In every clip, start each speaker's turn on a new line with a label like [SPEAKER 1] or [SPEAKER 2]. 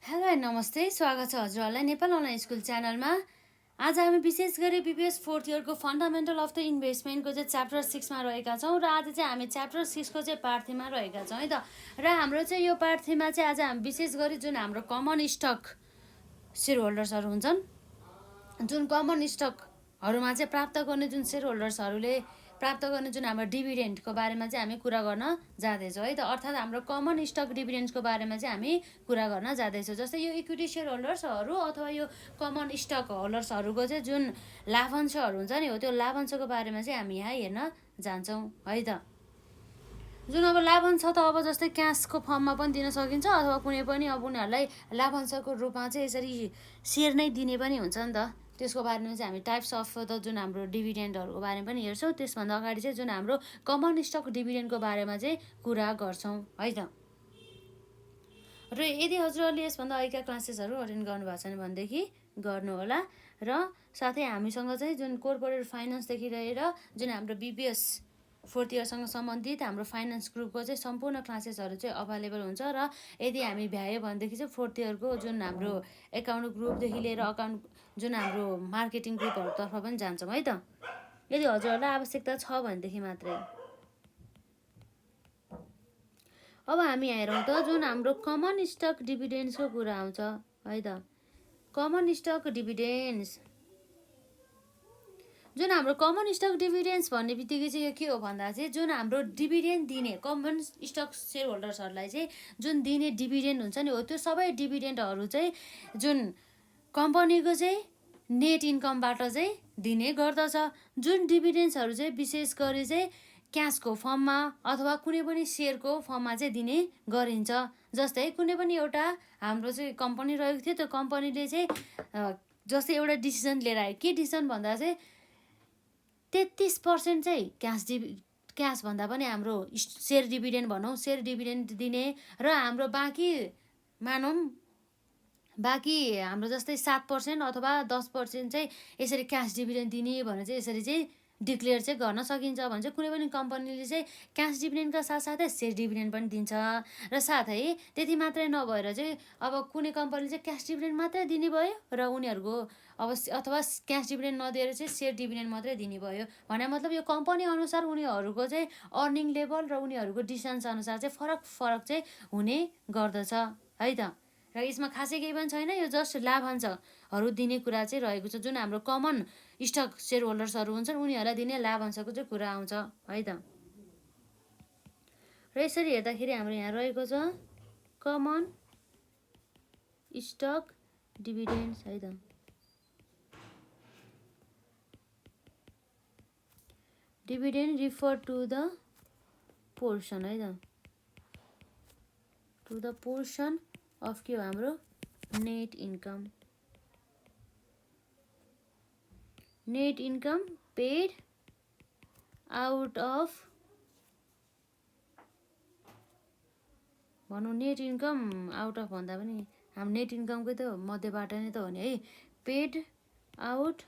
[SPEAKER 1] Hello and नमस्ते, स्वागत छ हजुरहरूलाई नेपाल अनलाइन स्कुल च्यानलमा। आज हामी विशेष गरी बिबिएस फोर्थ इयरको फन्डामेन्टल अफ द इन्भेस्टमेन्टको चाहिँ च्याप्टर 6मा रहेका छौँ र आज चाहिँ हामी च्याप्टर 6को चाहिँ पार्ट 3मा रहेका छौँ है त। र हाम्रो चाहिँ यो पार्ट 3मा चाहिँ आज हामी विशेष गरी जुन हाम्रो कमन स्टक सेयर होल्डर्सहरू हुन्छन्, जुन कमन स्टकहरूमा चाहिँ प्राप्त गर्ने जुन सेयर होल्डर्सहरूले प्राप्त गर्ने जुन हाम्रो डिभिडेन्डको बारेमा चाहिँ हामी कुरा गर्न जाँदैछौँ है त। अर्थात् हाम्रो कमन स्टक डिभिडेन्डको बारेमा चाहिँ हामी कुरा गर्न जाँदैछौँ। जस्तै यो इक्विटी सेयर होल्डर्सहरू अथवा यो कमन स्टक होल्डर्सहरूको चाहिँ जुन लाभांशहरू हुन्छ नि हो, त्यो लाभांशको बारेमा चाहिँ हामी यहाँ हेर्न जान्छौँ है त। जुन अब लाभांश त अब जस्तै क्यासको फर्ममा पनि दिन सकिन्छ अथवा कुनै पनि अब उनीहरूलाई लाभांशको रूपमा चाहिँ यसरी सेयर नै दिने पनि हुन्छ नि त। त्यसको बारेमा चाहिँ हामी टाइप्स अफ द जुन हाम्रो डिभिडेन्डहरूको बारेमा पनि हेर्छौँ। त्यसभन्दा अगाडि चाहिँ जुन हाम्रो कमन स्टक डिभिडेन्डको बारेमा चाहिँ कुरा गर्छौँ है त। र यदि हजुरहरूले यसभन्दा अघिका क्लासेसहरू अटेन्ड गर्नुभएको छैन भनेदेखि गर्नुहोला। र साथै हामीसँग चाहिँ जुन कोर्पोरेट फाइनेन्सदेखि लिएर जुन हाम्रो बिबिएस फोर्थ इयरसँग सम्बन्धित हाम्रो फाइनेन्स ग्रुपको चाहिँ सम्पूर्ण क्लासेसहरू चाहिँ अभाइलेबल हुन्छ। र यदि हामी भ्यायो भनेदेखि चाहिँ फोर्थ इयरको जुन हाम्रो एकाउन्ट ग्रुपदेखि लिएर अकाउन्ट जुन हाम्रो मार्केटिङ ग्रुपहरूतर्फ पनि जान्छौँ है त, यदि हजुरहरूलाई आवश्यकता छ भनेदेखि मात्रै। अब हामी हेरौँ त जुन हाम्रो कमन स्टक डिभिडेन्ड्सको कुरा आउँछ है त। कमन स्टक डिभिडेन्ड्स, जुन हाम्रो कमन स्टक डिभिडेन्ड्स भन्ने बित्तिकै चाहिँ यो के हो भन्दा चाहिँ जुन हाम्रो डिभिडेन्ड दिने कमन स्टक सेयर होल्डर्सहरूलाई चाहिँ जुन दिने डिभिडेन्ड हुन्छ नि हो, त्यो सबै डिभिडेन्डहरू चाहिँ जुन कम्पनीको चाहिँ नेट इन्कमबाट चाहिँ दिने गर्दछ। जुन डिभिडेन्ड्सहरू चाहिँ विशेष गरी चाहिँ क्यासको फर्ममा अथवा कुनै पनि सेयरको फर्ममा चाहिँ दिने गरिन्छ। जस्तै कुनै पनि एउटा हाम्रो चाहिँ कम्पनी रहेको थियो, त्यो कम्पनीले चाहिँ जस्तै एउटा डिसिजन लिएर आयो। के डिसिजन भन्दा चाहिँ 33% चाहिँ क्यास भन्दा पनि हाम्रो सेयर डिभिडेन्ड भनौँ, सेयर डिभिडेन्ड दिने र हाम्रो बाँकी बाँकी हाम्रो जस्तै 7% अथवा 10% चाहिँ यसरी क्यास डिभिडेन्ड दिने भनेर चाहिँ यसरी चाहिँ डिक्लेयर चाहिँ गर्न सकिन्छ भने चाहिँ कुनै पनि कम्पनीले चाहिँ क्यास डिभिडेन्डका साथसाथै सेयर डिभिडेन्ड पनि दिन्छ। र साथै त्यति मात्रै नभएर चाहिँ अब कुनै कम्पनीले चाहिँ क्यास डिभिडेन्ड मात्रै दिने भयो र उनीहरूको अब अथवा क्यास डिभिडेन्ड नदिएर चाहिँ सेयर डिभिडेन्ड मात्रै दिने भयो भने मतलब यो कम्पनी अनुसार उनीहरूको चाहिँ अर्निङ लेभल र उनीहरूको डिस्टेन्स अनुसार चाहिँ फरक चाहिँ हुने गर्दछ है त। र यसमा खासै केही पनि छैन, यो जस्ट लाभांशहरू दिने कुरा चाहिँ रहेको छ। जुन हाम्रो कमन स्टक सेयर होल्डर्सहरू हुन्छन् उनीहरूलाई दिने लाभांशको चाहिँ कुरा आउँछ है त। र यसरी हेर्दाखेरि हाम्रो यहाँ रहेको छ कमन स्टक डिभिडेन्ड्स है त। Dividend refer to the portion है त, टु द पोर्सन अफ के हो हाम्रो net income paid out of भनौँ नेट इन्कम आउट अफ भन्दा पनि हाम्रो नेट इन्कमकै त मध्येबाट नै त हो नि है। पेड आउट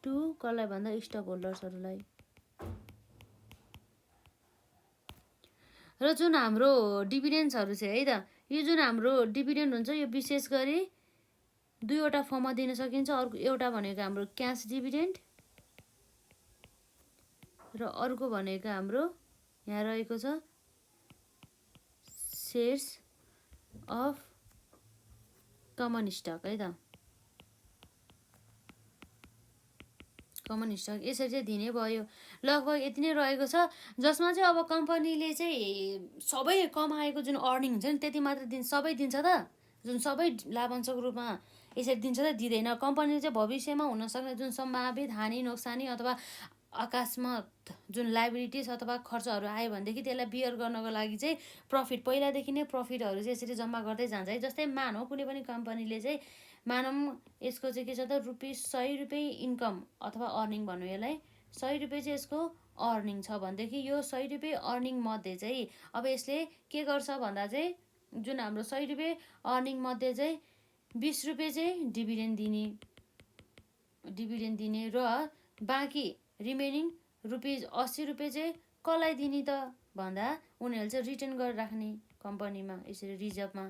[SPEAKER 1] टु कसलाई भन्दा स्टक होल्डर्सहरूलाई। र जुन हाम्रो डिभिडेन्ड्सहरू चाहिँ है त, यो जुन हाम्रो डिभिडेन्ड हुन्छ यो विशेष गरी दुईवटा फर्ममा दिन सकिन्छ। अर्को एउटा भनेको हाम्रो क्यास डिभिडेन्ड र अर्को भनेको हाम्रो यहाँ रहेको छ सेयर्स अफ कमन स्टक है त। कमन स्टक यसरी चाहिँ दिने भयो। लगभग यति नै रहेको छ, जसमा चाहिँ अब कम्पनीले चाहिँ सबै कमाएको जुन अर्निङ हुन्छ नि त्यति मात्र सबै दिन्छ त, जुन सबै लाभांशको रूपमा यसरी दिन्छ त दिँदैन। कम्पनीले चाहिँ भविष्यमा हुनसक्ने जुन सम्भावित हानि नोक्सानी अथवा अकस्मात जुन लाइबिलिटिज अथवा खर्चहरू आयो भनेदेखि त्यसलाई बियर गर्नको लागि चाहिँ प्रफिट पहिलादेखि नै प्रफिटहरू चाहिँ यसरी जम्मा गर्दै जान्छ है। जस्तै मानौँ कुनै पनि कम्पनीले चाहिँ मानौँ यसको चाहिँ के छ त ₹100 इन्कम अथवा अर्निङ भनौँ यसलाई, ₹100 चाहिँ यसको अर्निङ छ भनेदेखि यो ₹100 अर्निङ मध्ये चाहिँ अब यसले के गर्छ भन्दा चाहिँ जुन हाम्रो ₹100 अर्निङ मध्ये चाहिँ ₹20 चाहिँ डिभिडेन्ड दिने र बाँकी रिमेनिङ ₹80 चाहिँ कसलाई दिने त भन्दा उनीहरूले चाहिँ रिटर्न गरेर राख्ने कम्पनीमा, यसरी रिजर्भमा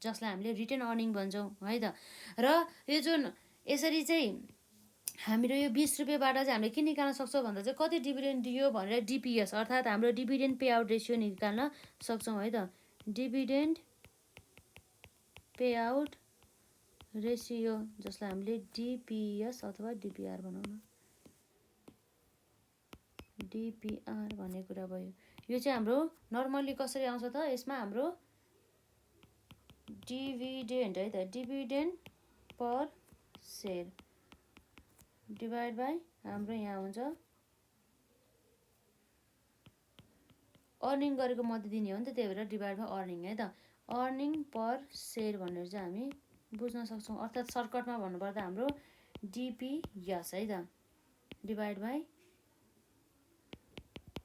[SPEAKER 1] जसलाई हामीले रिटेन अर्निङ भन्छौँ है त। र यो जुन यसरी चाहिँ हाम्रो यो 20 रुपियाँबाट चाहिँ हामीले के निकाल्न सक्छौँ भन्दा चाहिँ कति डिभिडेन्ड दियो भनेर डिपिएस अर्थात् हाम्रो डिभिडेन्ड पे आउट रेसियो निकाल्न सक्छौँ है त। डिभिडेन्ड पे आउट रेसियो जसलाई हामीले डिपिएस अथवा डिपिआर बनाउन, डिपिआर भन्ने कुरा भयो। यो चाहिँ हाम्रो नर्मल्ली कसरी आउँछ त, यसमा हाम्रो डिभिडेन्ड है त, dividend per share divide by हाम्रो यहाँ हुन्छ अर्निङ गरेको मध्ये दिने हो नि त, त्यही भएर डिभाइड बाई अर्निङ है त। अर्निङ पर सेयर भनेर चाहिँ हामी बुझ्न सक्छौँ, अर्थात् सर्टकटमा भन्नुपर्दा हाम्रो डिपिएस है त डिभाइड बाई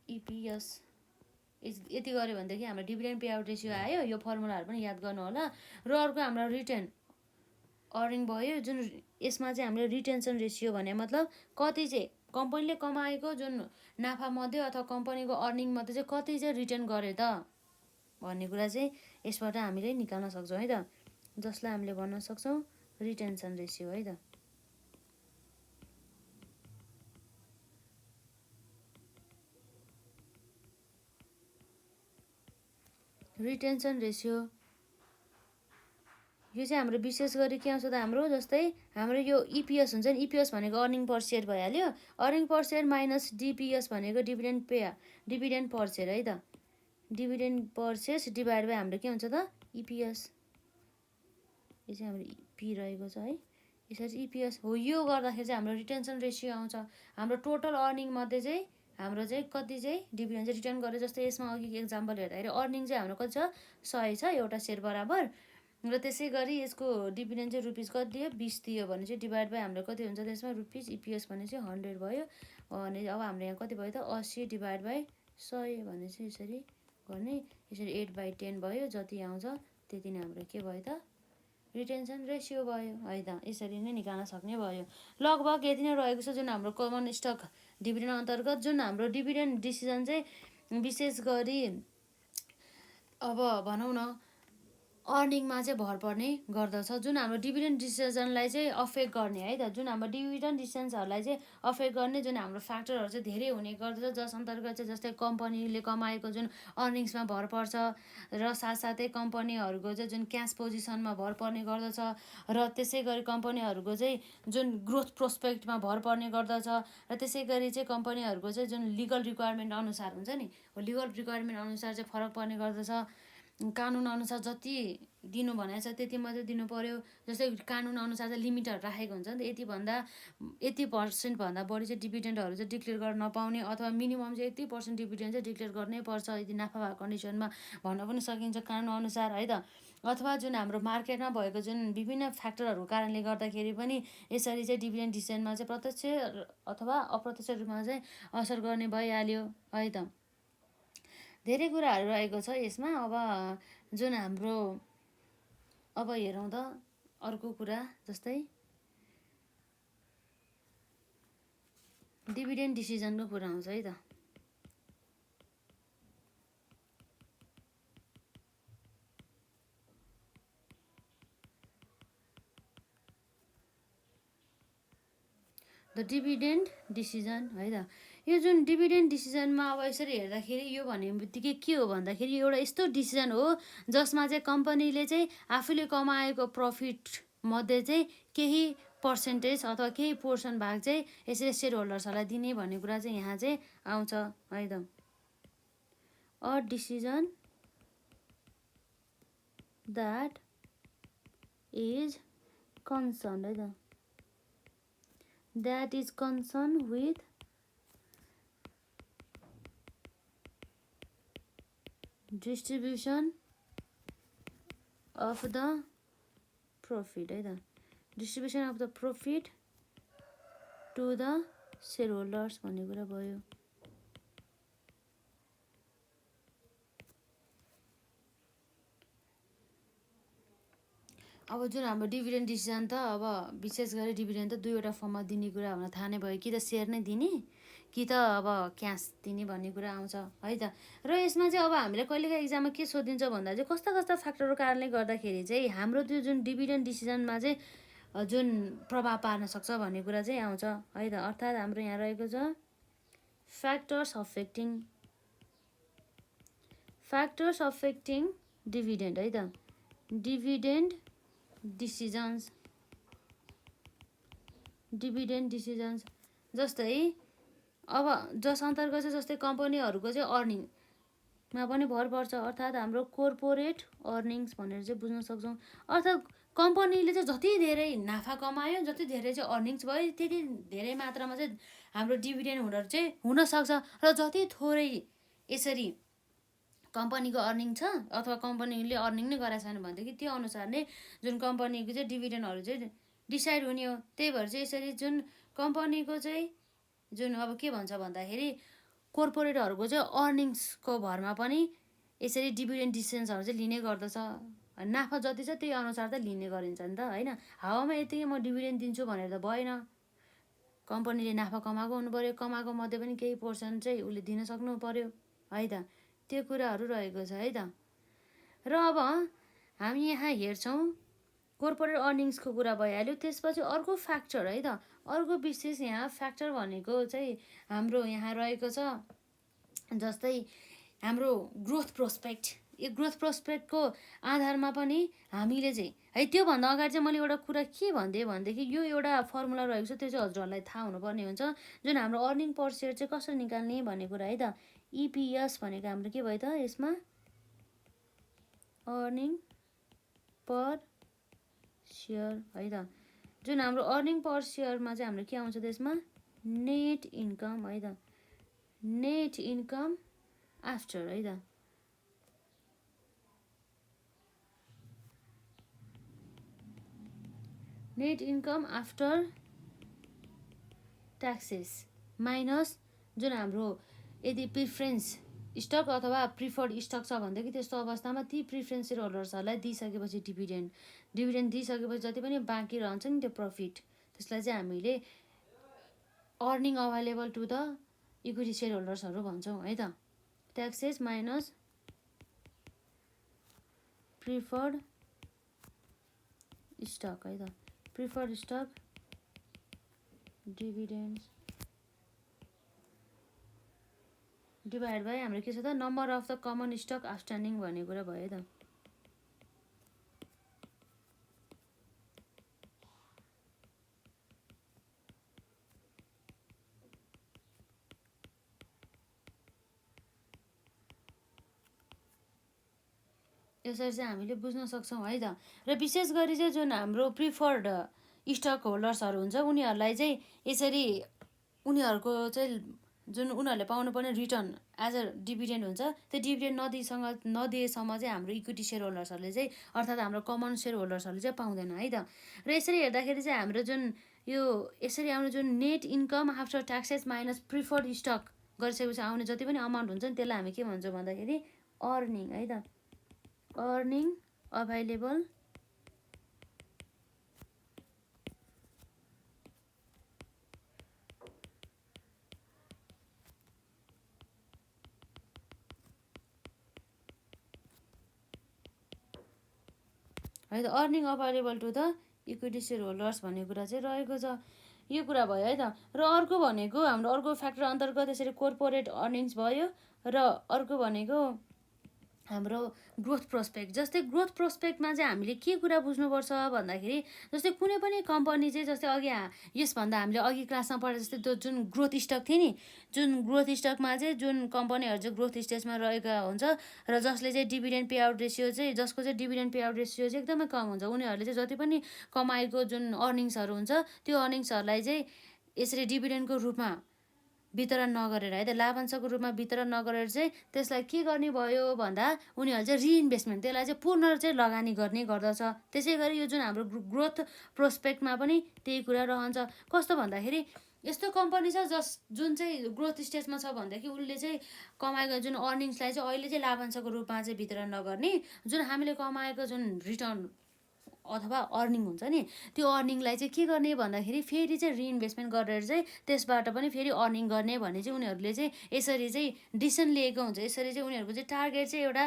[SPEAKER 1] इपिएस। यति गऱ्यो भनेदेखि हाम्रो डिभिडेन्ड पे आउट रेसियो आयो। यो फर्मुलाहरू पनि याद गर्नु होला। र अर्को हाम्रो रिटेन अर्निङ भयो, जुन यसमा चाहिँ हामीले रिटेन्सन रेसियो भने मतलब कति चाहिँ कम्पनीले कमाएको जुन नाफा मध्ये अथवा कम्पनीको अर्निङ मध्ये चाहिँ कति चाहिँ रिटेन गर्यो त भन्ने कुरा चाहिँ यसबाट हामीले निकाल्न सक्छौँ है त, जसलाई हामीले भन्न सक्छौँ रिटेन्सन रेसियो है त। रिटेन्सन रेसियो यो चाहिँ हाम्रो विशेष गरी के आउँछ त, हाम्रो जस्तै हाम्रो यो इपिएस हुन्छ नि, इपिएस भनेको अर्निङ पर सेयर भइहाल्यो। अर्निङ पर सेयर माइनस डिपिएस भनेको डिभिडेन्ड पर सेयर है त। Dividend per share divide by हाम्रो के हुन्छ त इपिएस। यो चाहिँ हाम्रो पी रहेको छ है, यसरी इपिएस हो। यो गर्दाखेरि चाहिँ हाम्रो रिटेन्सन रेसियो आउँछ। हाम्रो टोटल अर्निङ मध्ये चाहिँ हाम्रो चाहिँ कति चाहिँ डिभिडेन्ड चाहिँ रिटर्न गर्यो। जस्तै यसमा अघि एक्जाम्पल हेर्दाखेरि अर्निङ चाहिँ हाम्रो कति छ 100 छ एउटा सेयर बराबर, र त्यसै गरी यसको डिभिडेन्ड चाहिँ रुपिस कति दियो 20 दियो भने चाहिँ डिभाइड बाई हाम्रो कति हुन्छ त्यसमा रुपिस, इपिएस भने चाहिँ 100 भयो। अनि अब हाम्रो यहाँ कति भयो त 80 डिभाइड बाई 100 भने चाहिँ यसरी गर्ने, यसरी 8/10 भयो। जति आउँछ त्यति नै हाम्रो के भयो त रिटेन्सन रेसियो भयो है त। यसरी नै निकाल्न सक्ने भयो। लगभग यति नै रहेको छ जुन हाम्रो कमन स्टक डिभिडेन्ड अन्तर्गत जुन हाम्रो डिभिडेन्ड डिसिजन चाहिँ विशेष गरी अब भनौँ न अर्निङमा चाहिँ भर पर्ने गर्दछ। जुन हाम्रो डिभिडेन्ड डिसिजनलाई चाहिँ अफेक्ट गर्ने है त, जुन हाम्रो डिभिडेन्ड डिसिजन्सहरूलाई चाहिँ अफेक्ट गर्ने जुन हाम्रो फ्याक्टरहरू चाहिँ धेरै हुने गर्दछ, जस अन्तर्गत चाहिँ जस्तै कम्पनीले कमाएको जुन अर्निङ्समा भर पर्छ, र साथसाथै कम्पनीहरूको चाहिँ जुन क्यास पोजिसनमा भर पर्ने गर्दछ, र त्यसै गरी कम्पनीहरूको चाहिँ जुन ग्रोथ प्रोस्पेक्टमा भर पर्ने गर्दछ, र त्यसै गरी चाहिँ कम्पनीहरूको चाहिँ जुन लिगल रिक्वायरमेन्ट अनुसार हुन्छ नि, लिगल रिक्वायरमेन्ट अनुसार चाहिँ फरक पर्ने गर्दछ। कानुन अनुसार जति दिनु भनेको छ त्यति मात्रै दिनु पर्यो। जस्तै कानुन अनुसार चाहिँ लिमिटहरू राखेको हुन्छ नि त, यति % बढी चाहिँ डिभिडेन्डहरू चाहिँ डिक्लेयर गर्न नपाउने, अथवा मिनिमम चाहिँ 80% डिभिडेन्ड चाहिँ डिक्लेयर गर्नै पर्छ यदि नाफा भएको कन्डिसनमा भन्न पनि सकिन्छ कानुन अनुसार है त। अथवा जुन हाम्रो मार्केटमा भएको जुन विभिन्न फ्याक्टरहरूको कारणले गर्दाखेरि पनि यसरी चाहिँ डिभिडेन्ड डिसिजनमा चाहिँ प्रत्यक्ष अथवा अप्रत्यक्ष रूपमा चाहिँ असर गर्ने भइहाल्यो है त। धेरै कुराहरू रहेको छ यसमा। अब जुन हाम्रो अब हेरौँ त अर्को कुरा, जस्तै डिभिडेन्ड डिसिजनको कुरा आउँछ है त। द डिभिडेन्ड डिसिजन है त। यो जुन डिभिडेन्ड डिसिजनमा अब यसरी हेर्दाखेरि यो भन्ने बित्तिकै के हो भन्दाखेरि एउटा यस्तो डिसिजन हो जसमा चाहिँ कम्पनीले चाहिँ आफूले कमाएको प्रफिट मध्ये चाहिँ केही पर्सेन्टेज अथवा केही पोर्सन भाग चाहिँ यसरी सेयर होल्डर्सहरूलाई दिने भन्ने कुरा चाहिँ यहाँ चाहिँ आउँछ है त। A decision that is concern है त, that is concerned with distribution of the profit है त, distribution of the profit to the shareholders भन्ने कुरा भयो। अब जुन हाम्रो डिभिडेन्ड डिसिजन त अब विशेष गरी डिभिडेन्ड त दुईवटा फर्ममा दिने कुरा हुन थाहा नै भयो, कि त सेयर नै दिने कि त अब क्यास दिने भन्ने कुरा आउँछ है त। र यसमा चाहिँ अब हामीले कहिलेकाहीँ इक्जाममा के सोधिन्छ भन्दा चाहिँ कस्ता कस्ता फ्याक्टरको कारणले गर्दाखेरि चाहिँ हाम्रो त्यो जुन डिभिडेन्ड डिसिजनमा चाहिँ जुन प्रभाव पार्न सक्छ भन्ने कुरा चाहिँ आउँछ है त। अर्थात् हाम्रो यहाँ रहेको छ फ्याक्टर्स अफेक्टिङ डिभिडेन्ड है त। डिभिडेन्ड डिसिजन्स जस्तै अब जस अन्तर्गत चाहिँ जस्तै कम्पनीहरूको चाहिँ अर्निङमा पनि भर पर्छ। अर्थात् हाम्रो कोर्पोरेट अर्निङ्स भनेर चाहिँ बुझ्न सक्छौँ। अर्थात् कम्पनीले चाहिँ जति धेरै नाफा कमायो, जति धेरै चाहिँ अर्निङ्स भयो, त्यति धेरै मात्रामा चाहिँ हाम्रो डिभिडेन्ड हुनसक्छ। र जति थोरै यसरी कम्पनीको अर्निङ छ अथवा कम्पनीले अर्निङ नै गराएको छैन भनेदेखि त्यो अनुसार नै जुन कम्पनीको चाहिँ डिभिडेन्डहरू चाहिँ डिसाइड हुने हो। त्यही भएर चाहिँ यसरी जुन कम्पनीको चाहिँ जुन अब के भन्छ भन्दाखेरि कोर्पोरेटहरूको चाहिँ अर्निङ्सको भरमा पनि यसरी डिभिडेन्ड डिसिजन्सहरू चाहिँ लिने गर्दछ। नाफा जति छ त्यही अनुसार त लिने गरिन्छ नि त होइन। हावामा यतिकै म डिभिडेन्ड दिन्छु भनेर त भएन। कम्पनीले नाफा कमाएको हुनु पऱ्यो, कमाएको मध्ये पनि केही पोर्सन चाहिँ उसले दिन सक्नु पऱ्यो है त। त्यो कुराहरू रहेको छ है त। र अब हामी यहाँ हेर्छौँ कोर्पोरेट अर्निङ्सको कुरा भइहाल्यो। त्यसपछि अर्को फ्याक्टर है त, अर्को विशेष यहाँ फ्याक्टर भनेको चाहिँ हाम्रो यहाँ रहेको छ जस्तै हाम्रो ग्रोथ प्रोस्पेक्ट। यो ग्रोथ प्रोस्पेक्टको आधारमा पनि हामीले चाहिँ है त्योभन्दा अगाडि चाहिँ मैले एउटा कुरा के भनिदिएँ भनेदेखि यो एउटा फर्मुला रहेको छ, त्यो चाहिँ हजुरहरूलाई थाहा हुनुपर्ने हुन्छ। जुन हाम्रो अर्निङ पर सेयर चाहिँ कसरी निकाल्ने भन्ने कुरा है त। इपिएस भनेको हाम्रो के भयो त यसमा अर्निङ पर सेयर है त। जुन हाम्रो अर्निङ पर सेयरमा चाहिँ हाम्रो के आउँछ त्यसमा नेट इन्कम है त। नेट इन्कम आफ्टर है त। Net income after taxes minus जुन हाम्रो यदि प्रिफरेन्स स्टक अथवा प्रिफर्ड स्टक छ भनेदेखि त्यस्तो अवस्थामा ती प्रिफरेन्स सेयर होल्डर्सहरूलाई दिइसकेपछि डिभिडेन्ड दिइसकेपछि जति पनि बाँकी रहन्छ नि त्यो प्रफिट, त्यसलाई चाहिँ हामीले earning available to the equity share होल्डर्सहरू भन्छौँ है त। ट्याक्सेस माइनस प्रिफर्ड स्टक है त। Preferred stock dividend divide by हाम्रो के छ त number of the common stock outstanding भन्ने कुरा भयो त। यसरी चाहिँ हामीले बुझ्न सक्छौँ है त। र विशेष गरी चाहिँ जुन हाम्रो प्रिफर्ड स्टक होल्डर्सहरू हुन्छ उनीहरूलाई चाहिँ यसरी उनीहरूको चाहिँ जुन उनीहरूले पाउनुपर्ने रिटर्न एज अ डिभिडेन्ड हुन्छ त्यो डिभिडेन्ड नदिएसम्म चाहिँ हाम्रो इक्विटी सेयर होल्डर्सहरूले चाहिँ अर्थात् हाम्रो कमन सेयर होल्डर्सहरूले चाहिँ पाउँदैन है त। र यसरी हेर्दाखेरि चाहिँ हाम्रो जुन यो यसरी आउने जुन net income after taxes minus preferred stock गरिसकेपछि आउने जति पनि अमाउन्ट हुन्छ नि त्यसलाई हामी के भन्छौँ भन्दाखेरि अर्निङ है त। अर्निङ अभाइलेबल है त। Earning available to the equity share holders भन्ने कुरा चाहिँ रहेको छ। यो कुरा भयो है त। र अर्को भनेको हाम्रो अर्को फ्याक्टर अन्तर्गत यसरी कोर्पोरेट अर्निङ्स भयो। र अर्को भनेको हाम्रो ग्रोथ प्रोस्पेक्ट। जस्तै ग्रोथ प्रोस्पेक्टमा चाहिँ हामीले के कुरा बुझ्नुपर्छ भन्दाखेरि जस्तै कुनै पनि कम्पनी चाहिँ जस्तै अघि यसभन्दा हामीले अघि क्लासमा पढे जस्तै त्यो जुन ग्रोथ स्टक थियो नि, जुन ग्रोथ स्टकमा चाहिँ जुन कम्पनीहरू चाहिँ ग्रोथ स्टेजमा रहेका हुन्छ र जसले चाहिँ डिभिडेन्ड पे आउट रेसियो चाहिँ जसको चाहिँ डिभिडेन्ड पे आउट रेसियो चाहिँ एकदमै कम हुन्छ, उनीहरूले चाहिँ जति पनि कमाएको जुन अर्निङ्सहरू हुन्छ त्यो अर्निङ्सहरूलाई चाहिँ यसरी डिभिडेन्डको रूपमा वितरण नगरेर है त लाभांशको रूपमा वितरण नगरेर चाहिँ त्यसलाई के गर्ने भयो भन्दा उनीहरूले चाहिँ रिइन्भेस्टमेन्ट त्यसलाई चाहिँ पुनः चाहिँ लगानी गर्ने गर्दछ। त्यसै गरी यो जुन हाम्रो ग्रोथ प्रोस्पेक्टमा पनि त्यही कुरा रहन्छ। कस्तो भन्दाखेरि यस्तो कम्पनी छ जुन चाहिँ ग्रोथ स्टेजमा छ भनेदेखि उसले चाहिँ कमाएको जुन अर्निङ्सलाई चाहिँ अहिले चाहिँ लाभांशको रूपमा चाहिँ वितरण नगर्ने, जुन हामीले कमाएको जुन रिटर्न अथवा अर्निङ हुन्छ नि, त्यो अर्निङलाई चाहिँ के गर्ने भन्दाखेरि फेरि चाहिँ रिइन्भेस्टमेन्ट गरेर चाहिँ त्यसबाट पनि फेरि अर्निङ गर्ने भन्ने चाहिँ उनीहरूले चाहिँ यसरी चाहिँ डिसिसन लिएको हुन्छ। यसरी चाहिँ उनीहरूको चाहिँ टार्गेट चाहिँ एउटा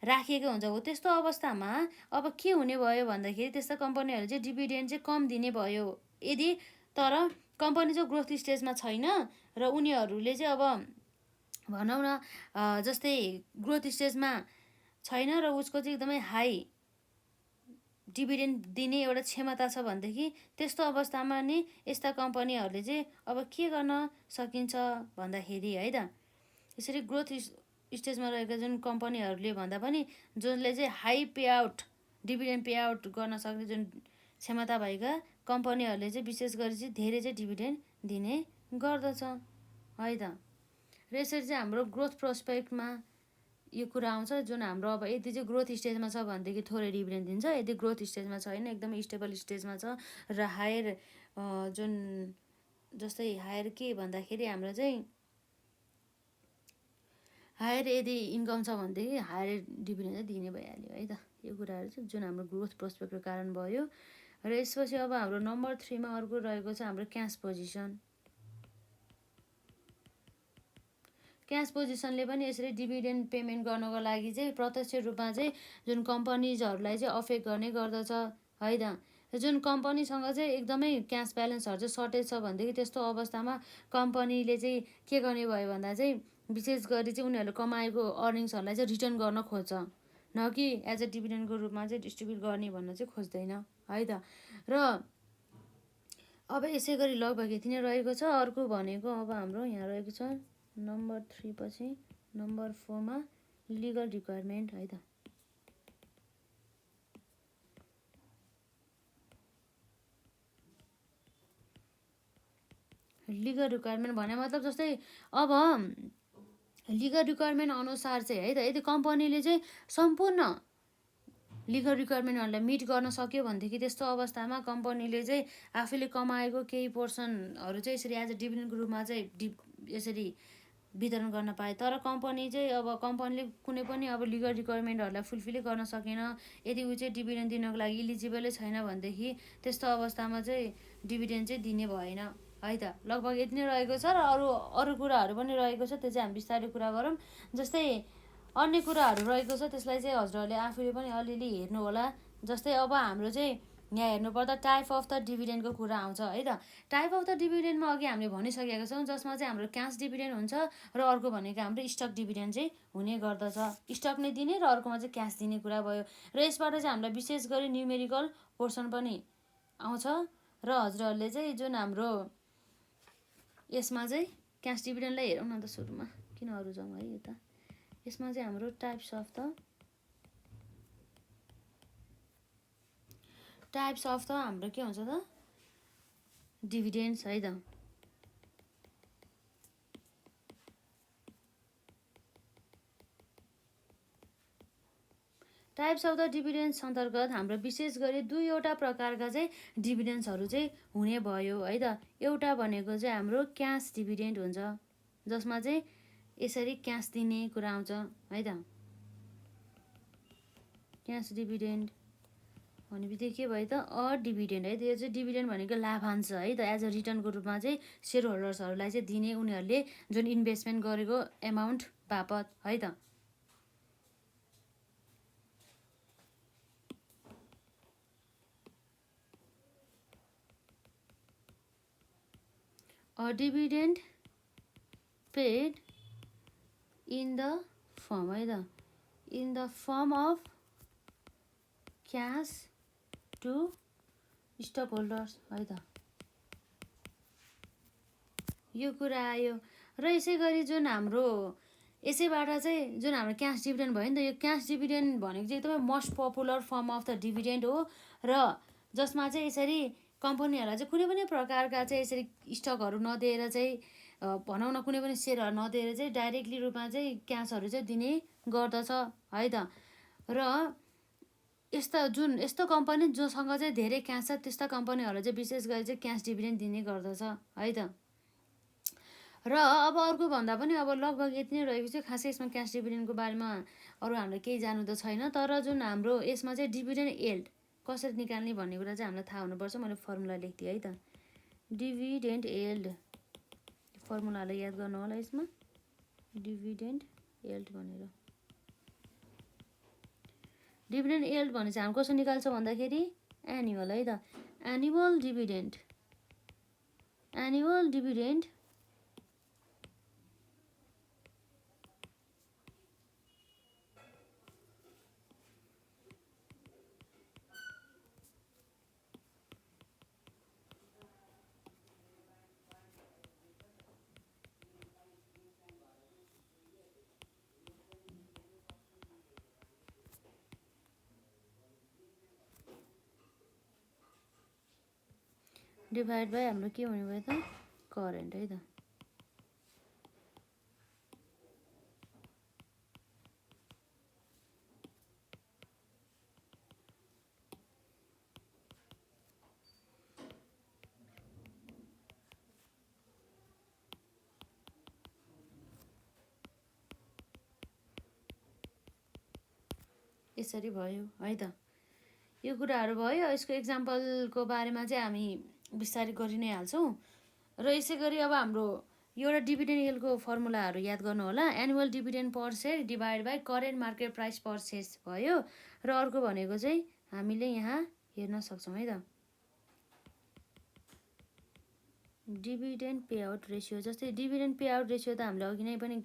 [SPEAKER 1] राखिएको हुन्छ। हो त्यस्तो अवस्थामा अब के हुने भयो भन्दाखेरि त्यस्ता कम्पनीहरूले चाहिँ डिभिडेन्ड चाहिँ कम दिने भयो यदि, तर कम्पनी चाहिँ ग्रोथ स्टेजमा छैन र उनीहरूले चाहिँ अब भनौँ न जस्तै ग्रोथ स्टेजमा छैन र उसको चाहिँ एकदमै हाई डिभिडेन्ड दिने एउटा क्षमता छ भनेदेखि त्यस्तो अवस्थामा नि यस्ता कम्पनीहरूले चाहिँ अब के गर्न सकिन्छ भन्दाखेरि है त, यसरी ग्रोथ स्टेजमा रहेका जुन कम्पनीहरूले भन्दा पनि जसले चाहिँ हाई पेआउट डिभिडेन्ड पेआउट गर्न सक्ने जुन क्षमता भएका कम्पनीहरूले चाहिँ विशेष गरी चाहिँ धेरै चाहिँ डिभिडेन्ड दिने गर्दछ है त। र यसरी चाहिँ हाम्रो ग्रोथ प्रोस्पेक्टमा यो कुरा आउँछ जुन हाम्रो अब यदि चाहिँ ग्रोथ स्टेजमा छ भनेदेखि थोरै डिभिडेन्ड दिन्छ, यदि ग्रोथ स्टेजमा छैन एकदमै स्टेबल स्टेजमा छ र हायर जुन जस्तै हायर के भन्दाखेरि हाम्रो चाहिँ हायर यदि इन्कम छ भनेदेखि हायर डिभिडेन्ड चाहिँ दिने भइहाल्यो है त। यो कुराहरू चाहिँ जुन हाम्रो ग्रोथ प्रोस्पेक्टको कारण भयो। र यसपछि अब हाम्रो नम्बर 3 मा अर्को रहेको छ हाम्रो क्यास पोजिसन। क्यास पोजिसनले पनि यसरी डिभिडेन्ड पेमेन्ट गर्नको लागि चाहिँ प्रत्यक्ष रूपमा चाहिँ जुन कम्पनीजहरूलाई चाहिँ अफेक्ट गर्ने गर्दछ है त। जुन कम्पनीसँग चाहिँ एकदमै क्यास ब्यालेन्सहरू चाहिँ सर्टेज छ भनेदेखि त्यस्तो अवस्थामा कम्पनीले चाहिँ के गर्ने भयो भन्दा चाहिँ विशेष गरी चाहिँ उनीहरूले कमाएको अर्निङ्सहरूलाई चाहिँ रिटर्न गर्न खोज्छ, न कि एज अ डिभिडेन्डको रूपमा चाहिँ डिस्ट्रिब्युट गर्ने भन्न चाहिँ खोज्दैन है त। र अब यसै गरी लगभग यति नै रहेको छ। अर्को भनेको अब हाम्रो यहाँ रहेको छ नम्बर 3 पछि नम्बर 4 मा लिगल रिक्वायरमेन्ट है त। लिगल रिक्वायरमेन्ट भने मतलब जस्तै अब लिगल रिक्वायरमेन्ट अनुसार चाहिँ है त, यदि कम्पनीले चाहिँ सम्पूर्ण लिगल रिक्वायरमेन्टहरूलाई मिट गर्न सक्यो भनेदेखि त्यस्तो अवस्थामा कम्पनीले चाहिँ आफूले कमाएको केही पोर्सनहरू चाहिँ यसरी एज अ डिभिडेन्डको रूपमा चाहिँ यसरी वितरण गर्न पाए। तर कम्पनी चाहिँ अब कम्पनीले कुनै पनि अब लिगल रिक्वायरमेन्टहरूलाई फुलफिलै गर्न सकेन, यदि ऊ चाहिँ डिभिडेन्ड दिनको लागि इलिजिबलै छैन भनेदेखि त्यस्तो अवस्थामा चाहिँ डिभिडेन्ड चाहिँ दिने भएन है त। लगभग यति नै रहेको छ। र अरू कुराहरू पनि रहेको छ, त्यो चाहिँ हामी बिस्तारै कुरा गरौँ। जस्तै अन्य कुराहरू रहेको छ त्यसलाई चाहिँ हजुरहरूले आफूले पनि अलिअलि हेर्नु होला। जस्तै अब हाम्रो चाहिँ यहाँ हेर्नुपर्दा टाइप अफ द डिभिडेन्डको कुरा आउँछ है त। टाइप अफ द डिभिडेन्डमा अघि हामीले भनिसकेका छौँ, जसमा चाहिँ हाम्रो क्यास डिभिडेन्ड हुन्छ र अर्को भनेको हाम्रो स्टक डिभिडेन्ड चाहिँ हुने गर्दछ। स्टक नै दिने र अर्कोमा चाहिँ क्यास दिने कुरा भयो। र यसबाट चाहिँ हामीलाई विशेष गरी न्युमेरिकल पोर्सन पनि आउँछ। र हजुरहरूले चाहिँ जुन हाम्रो यसमा चाहिँ क्यास डिभिडेन्डलाई हेरौँ न त सुरुमा, किन अरू जाउँ है यता। यसमा चाहिँ हाम्रो टाइप्स अफ द हाम्रो के हुन्छ त डिभिडेन्ड्स है त। टाइप्स अफ द डिभिडेन्ड्स अन्तर्गत हाम्रो विशेष गरी दुईवटा प्रकारका चाहिँ डिभिडेन्ड्सहरू चाहिँ हुने भयो है त। एउटा भनेको चाहिँ हाम्रो क्यास डिभिडेन्ड हुन्छ, जसमा चाहिँ यसरी क्यास दिने कुरा आउँछ है त। क्यास डिभिडेन्ड भने बित्तिकै के भयो त डिभिडेन्ड है त। यो चाहिँ डिभिडेन्ड भनेको लाभांश है त, एज अ रिटर्नको रूपमा चाहिँ सेयर होल्डर्सहरूलाई चाहिँ दिने उनीहरूले जुन इन्भेस्टमेन्ट गरेको एमाउन्ट बापत है त। A dividend paid in the form है त, in the form of cash to stockholders है त। यो कुरा आयो। र यसै गरी जुन हाम्रो यसैबाट चाहिँ जुन हाम्रो क्यास डिभिडेन्ड भयो नि त, यो क्यास डिभिडेन्ड भनेको चाहिँ एकदमै most popular form of the dividend हो। र जसमा चाहिँ यसरी कम्पनीहरूलाई चाहिँ कुनै पनि प्रकारका चाहिँ यसरी स्टकहरू नदिएर चाहिँ भनौँ न कुनै पनि सेयरहरू नदिएर चाहिँ डाइरेक्टली रूपमा चाहिँ क्यासहरू चाहिँ दिने गर्दछ है त। र यस्तो कम्पनी जोसँग चाहिँ धेरै क्यास छ त्यस्ता कम्पनीहरूलाई चाहिँ विशेष गरी चाहिँ क्यास डिभिडेन्ड दिने गर्दछ है त। र अब अर्को भन्दा पनि अब लगभग यति नै रहेको छ। खासै यसमा क्यास डिभिडेन्डको बारेमा अरू हामीलाई केही जानु त छैन, तर जुन हाम्रो यसमा चाहिँ डिभिडेन्ड यिल्ड कसरी निकाल्ने भन्ने कुरा चाहिँ हामीलाई थाहा हुनुपर्छ। मैले फर्मुला लेख्दिएँ है त। डिभिडेन्ड यिल्ड फर्मुलालाई याद गर्नु होला यसमा, डिभिडेन्ड यिल्ड भनेर। डिभिडेन्ड यिल्ड भने चाहिँ हामी कसो निकाल्छ भन्दाखेरि एनुअल है त। एनुअल डिभिडेन्ड डिभाइड बाई हाम्रो के हुने भयो त, करेन्ट है त। यसरी भयो है त। यो कुराहरू भयो। यसको एक्जाम्पलको बारेमा चाहिँ हामी बिस्तारै गरि नै हाल्छौँ। र यसै गरी अब हाम्रो एउटा डिभिडेन्ड यिल्डको फर्मुलाहरू याद गर्नु होला। Annual dividend per share divide by current market price per share भयो। र अर्को भनेको चाहिँ हामीले यहाँ हेर्न सक्छौँ है त, डिभिडेन्ड पे आउट रेसियो। जस्तै डिभिडेन्ड पे आउट रेसियो त हामीले अघि नै पनि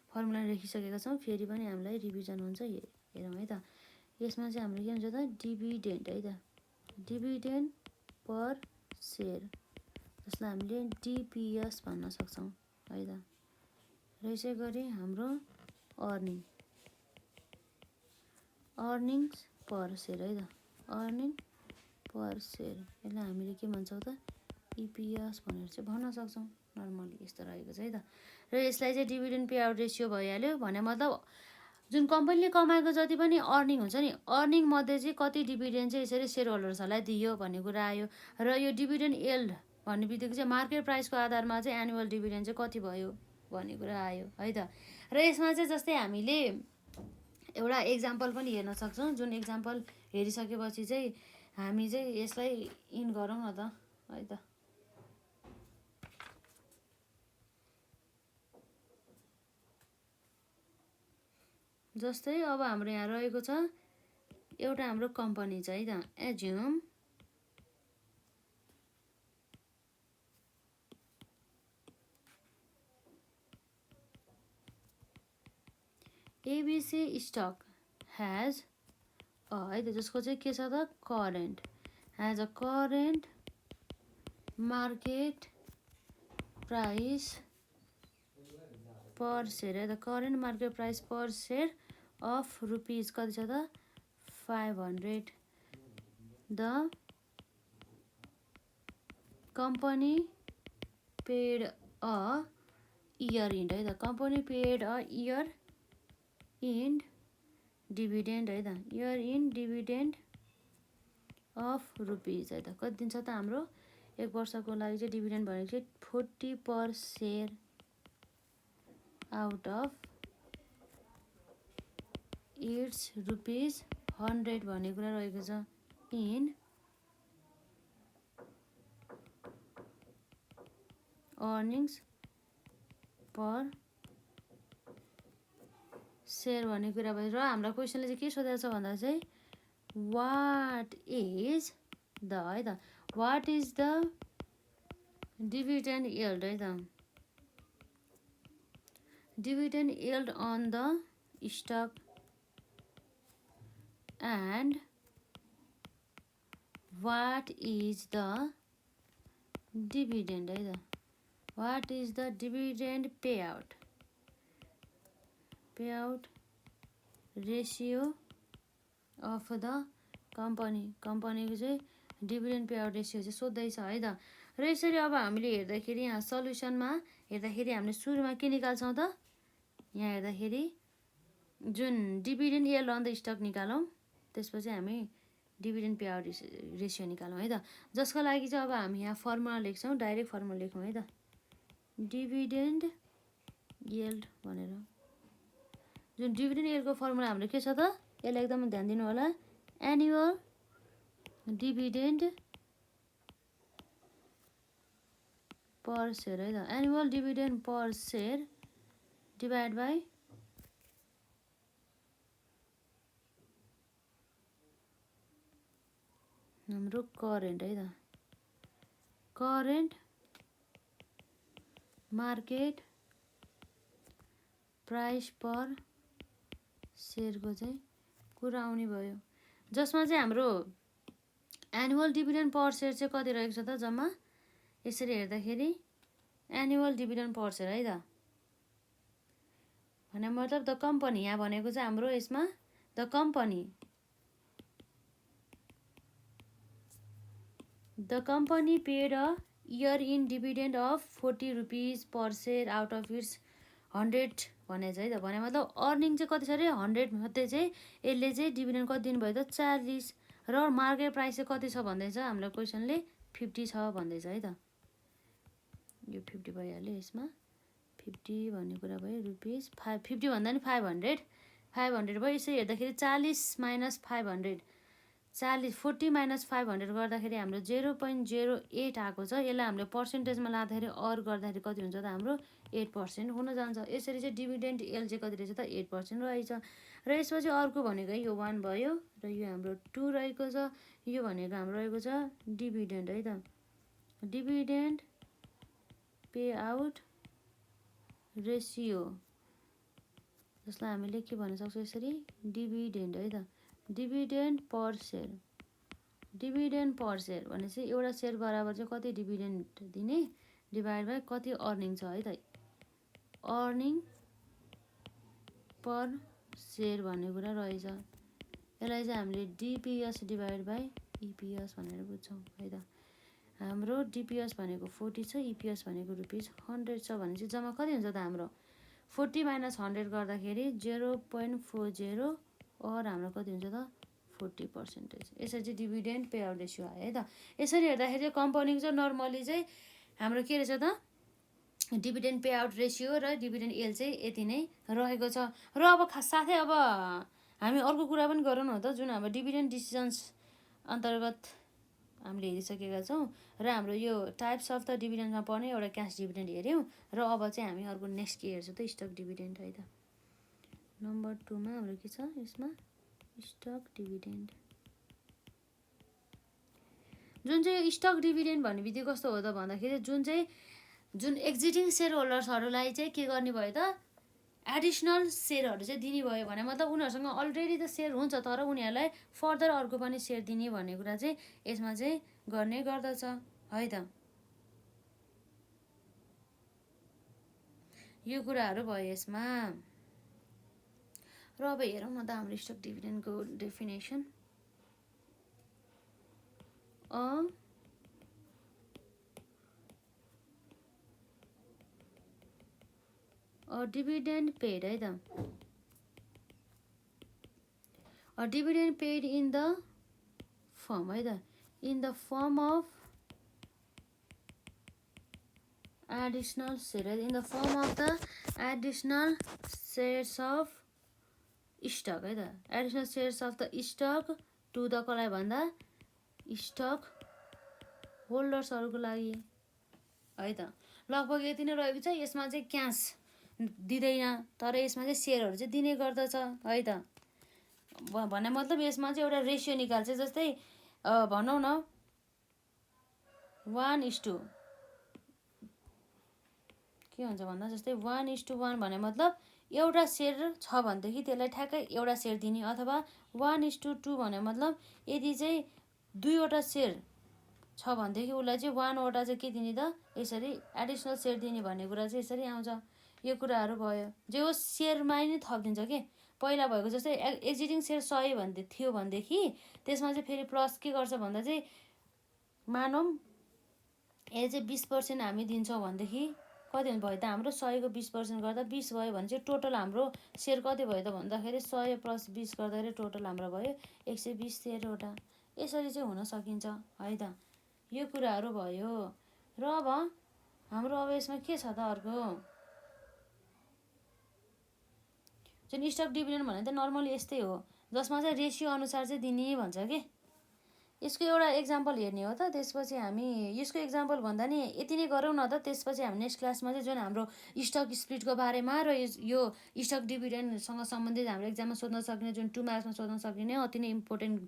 [SPEAKER 1] फर्मुला लेखिसकेका छौँ, फेरि पनि हामीलाई रिभिजन हुन्छ, हेरौँ है त। यसमा चाहिँ हाम्रो के हुन्छ त, डिभिडेन्ड है त, डिभिडेन्ड पर सेयर, जसलाई हामीले डिपिएस भन्न सक्छौँ है त। र यसै गरी हाम्रो अर्निङ्स पर सेयर है त, अर्निङ पर सेयर, यसलाई हामीले के भन्छौँ त, इपिएस भनेर चाहिँ भन्न सक्छौँ। नर्मली यस्तो रहेको छ है त। र यसलाई चाहिँ डिभिडेन्ड पे आउट रेसियो भइहाल्यो भने मतलब जुन कम्पनीले कमाएको जति पनि अर्निङ हुन्छ नि, अर्निङ मध्ये चाहिँ कति डिभिडेन्ड चाहिँ यसरी सेयर होल्डर्सहरूलाई दियो भन्ने कुरा आयो। र यो डिभिडेन्ड यिल्ड भन्ने बित्तिकै चाहिँ मार्केट प्राइसको आधारमा चाहिँ एनुअल डिभिडेन्ड चाहिँ कति भयो भन्ने कुरा आयो है त। र यसमा चाहिँ जस्तै हामीले एउटा एक्जाम्पल पनि हेर्न सक्छौँ, जुन एक्जाम्पल हेरिसकेपछि चाहिँ हामी चाहिँ यसलाई इन गरौँ न त है त। जस्तै अब हाम्रो यहाँ रहेको छ एउटा हाम्रो कम्पनी छ है त, एज्युम एबिसी स्टक हैज है त, जसको चाहिँ के छ त, current has a current market price per share है त, current market price per share of rupees कति छ त, 500। The company paid a year end है त, company paid a year end dividend है त, year end dividend of rupees है त। कति दिन्छ त हाम्रो एक वर्षको लागि चाहिँ डिभिडेन्ड भनेको चाहिँ 40 per share out of its rupees 100 भन्ने कुरा रहेको छ इन अर्निङ्स पर सेयर भन्ने कुरा भयो। र हाम्रो क्वेसनले चाहिँ के सोधेको छ भन्दा चाहिँ वाट इज द है त, what is the dividend yield है त, dividend yield on the stock and what is the dividend है त, what is the dividend pay out ratio of the कम्पनीको चाहिँ डिभिडेन्ड पे आउट रेसियो चाहिँ सोध्दैछ है त। र यसरी अब हामीले हेर्दाखेरि यहाँ सल्युसनमा हेर्दाखेरि हामीले सुरुमा के निकाल्छौँ त, यहाँ हेर्दाखेरि जुन dividend yield on the stock निकालौँ, त्यसपछि हामी डिभिडेन्ड पे आउट रेसियो निकालौँ है त। जसको लागि चाहिँ अब हामी यहाँ फर्मुला लेख्छौँ, डाइरेक्ट फर्मुला लेखौँ है त, डिभिडेन्ड यिल्ड भनेर। जुन डिभिडेन्ड यिल्डको फर्मुला हाम्रो के छ त, यसलाई एकदम ध्यान दिनु होला, एनुअल डिभिडेन्ड पर सेयर है त annual dividend per share divide by हाम्रो करेन्ट है त करेन्ट मार्केट प्राइस पर सेयरको चाहिँ कुरा आउने भयो, जसमा चाहिँ हाम्रो एनुअल डिभिडेन्ड पर सेयर चाहिँ कति रहेको छ त जम्मा यसरी हेर्दाखेरि एनुअल डिभिडेन्ड पर सेयर है त भने मतलब द कम्पनी यहाँ भनेको चाहिँ हाम्रो यसमा the company paid a year in dividend of 40 rupees per share out of it's 100 भनेको छ है त भने मतलब अर्निङ चाहिँ कति छ अरे 100 मध्ये चाहिँ यसले चाहिँ डिभिडेन्ड कति दिनुभयो त 40 र मार्केट प्राइस चाहिँ कति छ भन्दैछ हाम्रो क्वेसनले 50 छ भन्दैछ है त यो 50 भइहाल्यो यसमा 50 भन्ने कुरा भयो रुपिस 50 भन्दा नि 500 भयो यसरी हेर्दाखेरि 40 माइनस 500 40 माइनस 500 गर्दाखेरि हाम्रो 0.08 आएको छ यसलाई हामीले पर्सेन्टेजमा लाँदाखेरि अर गर्दाखेरि कति हुन्छ त हाम्रो 8% हुन जान्छ यसरी चाहिँ डिभिडेन्ड एल चाहिँ कति रहेछ त 8% रहेछ र यसपछि अर्को भनेको यो 1 भयो र यो हाम्रो 2 रहेको छ यो भनेको हाम्रो रहेको छ डिभिडेन्ड है त डिभिडेन्ड पे आउट रेसियो जसलाई हामीले के भन्न सक्छौँ यसरी डिभिडेन्ड है त डिभिडेन्ड पर सेयर भनेपछि एउटा सेयर बराबर चाहिँ कति डिभिडेन्ड दिने डिभाइड बाई कति अर्निङ छ है त अर्निङ पर सेयर भन्ने कुरा रहेछ यसलाई चाहिँ हामीले डिपिएस डिभाइड बाई इपिएस भनेर बुझ्छौँ है त हाम्रो डिपिएस भनेको 40 छ इपिएस भनेको रुपिस 100 छ भनेपछि जम्मा कति हुन्छ त हाम्रो 40 माइनस 100 गर्दाखेरि 0.40 और हाम्रो कति हुन्छ त 40%। यसरी चाहिँ डिभिडेन्ड पे आउट रेसियो आयो है त यसरी हेर्दाखेरि कम्पनीको चाहिँ नर्मली चाहिँ हाम्रो के रहेछ त डिभिडेन्ड पे आउट रेसियो र डिभिडेन्ड एल चाहिँ यति नै रहेको छ र अब साथै अब हामी अर्को कुरा पनि गरौँ न त जुन हाम्रो डिभिडेन्ड डिसिजन्स अन्तर्गत हामीले हेरिसकेका छौँ र हाम्रो यो टाइप्स अफ द डिभिडेन्डमा पर्ने एउटा क्यास डिभिडेन्ड हेऱ्यौँ र अब चाहिँ हामी अर्को नेक्स्ट के हेर्छौँ त स्टक डिभिडेन्ड है त नम्बर 2 मा हाम्रो के छ यसमा स्टक डिभिडेन्ड जुन चाहिँ स्टक डिभिडेन्ड भन्ने बित्तिकै कस्तो हो त भन्दाखेरि जुन एक्जिस्टिङ सेयर होल्डर्सहरूलाई चाहिँ के गर्ने भयो त एडिसनल सेयरहरू चाहिँ दिने भयो भने मतलब उनीहरूसँग अलरेडी त सेयर हुन्छ तर उनीहरूलाई फर्दर अर्को पनि सेयर दिने भन्ने कुरा चाहिँ यसमा चाहिँ गर्ने गर्दछ है त यो कुराहरू भयो यसमा र अब हेरौँ न त हाम्रो स्टक डिभिडेन्डको डेफिनेसन डिभिडेन्ड पेड है त dividend paid in the form है त in the form of additional share in the form of the additional shares of stock है त additional shares of the stock to the कसलाई भन्दा stock होल्डर्सहरूको लागि है त लगभग यति नै रहेको छ यसमा चाहिँ क्यास दिँदैन तर यसमा चाहिँ सेयरहरू चाहिँ दिने गर्दछ है त भन्ने मतलब यसमा चाहिँ एउटा रेसियो निकाल्छ जस्तै भनौँ न 1:, के हुन्छ भन्दा जस्तै 1:1 भने मतलब एउटा सेयर छ भनेदेखि त्यसलाई ठ्याक्कै एउटा सेयर दिने अथवा 1:2 भने मतलब यदि चाहिँ 2वटा सेयर छ भनेदेखि उसलाई चाहिँ 1वटा चाहिँ के दिने त यसरी एडिसनल सेयर दिने भन्ने कुरा चाहिँ यसरी आउँछ यो कुराहरू भयो जे होस् सेयरमा नै थपिदिन्छ के पहिला भएको जस्तै एक्जिस्टिङ सेयर 100 थियो भनेदेखि त्यसमा चाहिँ फेरि प्लस के गर्छ भन्दा चाहिँ मानौँ यसले चाहिँ 20% हामी दिन्छौँ भनेदेखि कति भयो त हाम्रो 100 को 20% गर्दा 20 भयो भने चाहिँ टोटल हाम्रो सेयर कति भयो त भन्दाखेरि 100 प्लस 20 गर्दाखेरि टोटल हाम्रो भयो 120 सेयरवटा यसरी चाहिँ हुन सकिन्छ है त यो कुराहरू भयो र अब हाम्रो अब यसमा के छ त अर्को जुन स्टक डिभिडेन्ड भने त नर्मली यस्तै हो जसमा चाहिँ रेसियो अनुसार चाहिँ दिने भन्छ के यसको एउटा एक्जाम्पल हेर्ने हो त। त्यसपछि हामी यसको एक्जाम्पल भन्दा नि यति नै गरौँ न त। त्यसपछि हामी नेक्स्ट क्लासमा चाहिँ जुन हाम्रो स्टक स्प्लिटको बारेमा र यो स्टक डिभिडेन्डसँग सम्बन्धित हाम्रो एक्जाममा सोध्न सक्ने जुन 2 मार्क्समा सोध्न सकिने अति नै इम्पोर्टेन्ट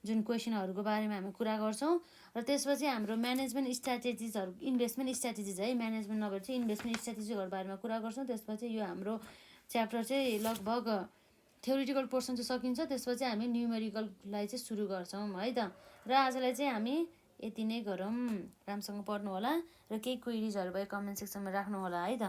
[SPEAKER 1] जुन क्वेसनहरूको बारेमा हामी कुरा गर्छौँ। र त्यसपछि हाम्रो म्यानेजमेन्ट स्ट्राटेजिजहरू, इन्भेस्टमेन्ट स्ट्राटेजिज है, म्यानेजमेन्ट नभएर चाहिँ इन्भेस्टमेन्ट स्ट्राटेजीहरूको बारेमा कुरा गर्छौँ। त्यसपछि यो हाम्रो च्याप्टर चाहिँ लगभग थ्योरिटिकल पोर्सन चाहिँ सकिन्छ। त्यसपछि हामी न्युमेरिकललाई चाहिँ सुरु गर्छौँ है त। र आजलाई चाहिँ हामी यति नै गरौँ। राम्रोसँग पढ्नु होला र केही क्वेरिजहरू भए कमेन्ट सेक्सनमा राख्नु होला है त।